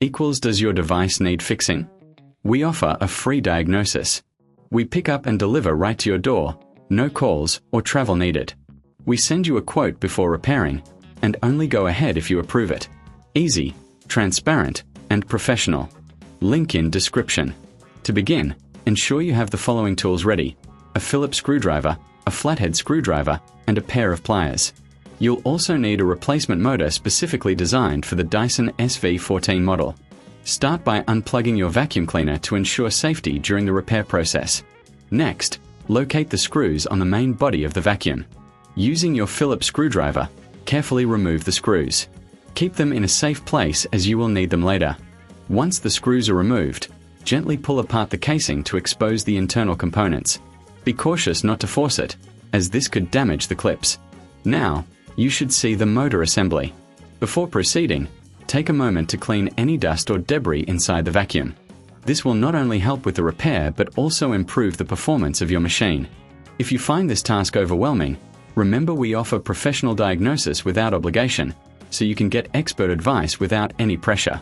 equals does your device need fixing? We offer a free diagnosis. We pick up and deliver right to your door, no calls or travel needed. We send you a quote before repairing, and only go ahead if you approve it. Easy, transparent, and professional. Link in description. To begin, ensure you have the following tools ready: a Phillips screwdriver, a flathead screwdriver, and a pair of pliers. You'll also need a replacement motor specifically designed for the Dyson SV14 model. Start by unplugging your vacuum cleaner to ensure safety during the repair process. Next, locate the screws on the main body of the vacuum. Using your Phillips screwdriver, carefully remove the screws. Keep them in a safe place as you will need them later. Once the screws are removed, gently pull apart the casing to expose the internal components. Be cautious not to force it, as this could damage the clips. Now, you should see the motor assembly. Before proceeding, take a moment to clean any dust or debris inside the vacuum. This will not only help with the repair but also improve the performance of your machine. If you find this task overwhelming, remember we offer professional diagnosis without obligation, so you can get expert advice without any pressure.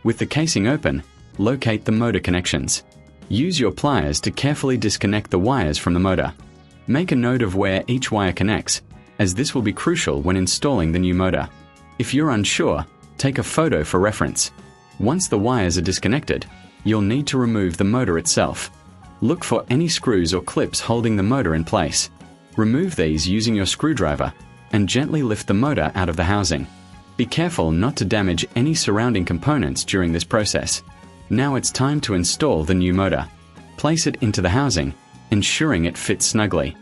With the casing open, locate the motor connections. Use your pliers to carefully disconnect the wires from the motor. Make a note of where each wire connects, as this will be crucial when installing the new motor. If you're unsure, take a photo for reference. Once the wires are disconnected, you'll need to remove the motor itself. Look for any screws or clips holding the motor in place. Remove these using your screwdriver and gently lift the motor out of the housing. Be careful not to damage any surrounding components during this process. Now it's time to install the new motor. Place it into the housing, ensuring it fits snugly.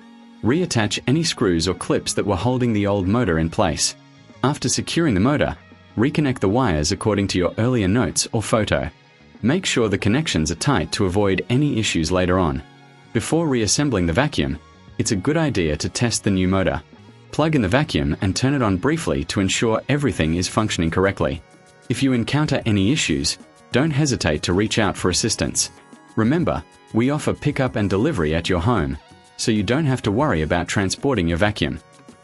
Reattach any screws or clips that were holding the old motor in place. After securing the motor, reconnect the wires according to your earlier notes or photo. Make sure the connections are tight to avoid any issues later on. Before reassembling the vacuum, it's a good idea to test the new motor. Plug in the vacuum and turn it on briefly to ensure everything is functioning correctly. If you encounter any issues, don't hesitate to reach out for assistance. Remember, we offer pickup and delivery at your home, so you don't have to worry about transporting your vacuum.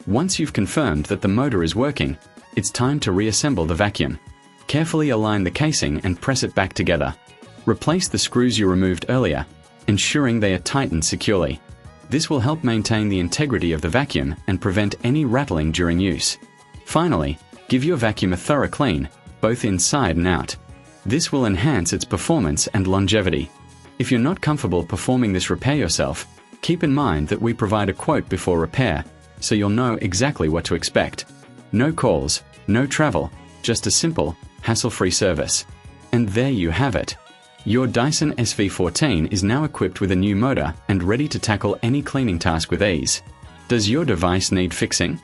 Once you've confirmed that the motor is working, it's time to reassemble the vacuum. Carefully align the casing and press it back together. Replace the screws you removed earlier, ensuring they are tightened securely. This will help maintain the integrity of the vacuum and prevent any rattling during use. Finally, give your vacuum a thorough clean, both inside and out. This will enhance its performance and longevity. If you're not comfortable performing this repair yourself, keep in mind that we provide a quote before repair, so you'll know exactly what to expect. No calls, no travel, just a simple, hassle-free service. And there you have it. Your Dyson SV14 is now equipped with a new motor and ready to tackle any cleaning task with ease. Does your device need fixing?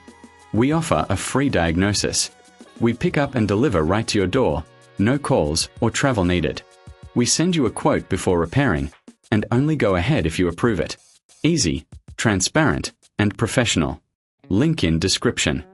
We offer a free diagnosis. We pick up and deliver right to your door, no calls or travel needed. We send you a quote before repairing, and only go ahead if you approve it. Easy, transparent, and professional. Link in description.